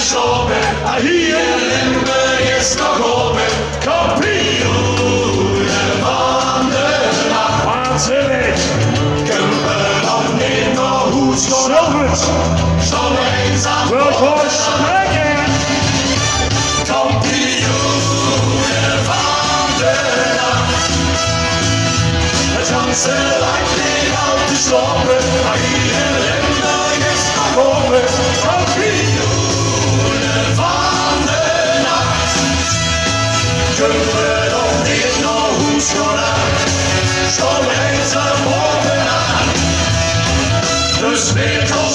gestorben, hier in Limburg is nog open. Kampioenen van de nacht. Waanzinnig! Kunnen we nog niet nog goed Zilvert! zo eenzaam Wil gewoon spreken! Kampioenen van de nacht. Het ganse land ligt al te slopen, maar hier in Limburg is nog open. Kampioenen van de nacht. Kunnen we nog niet nog goed schonen, zo eenzaam bovenaan. Dus weer tot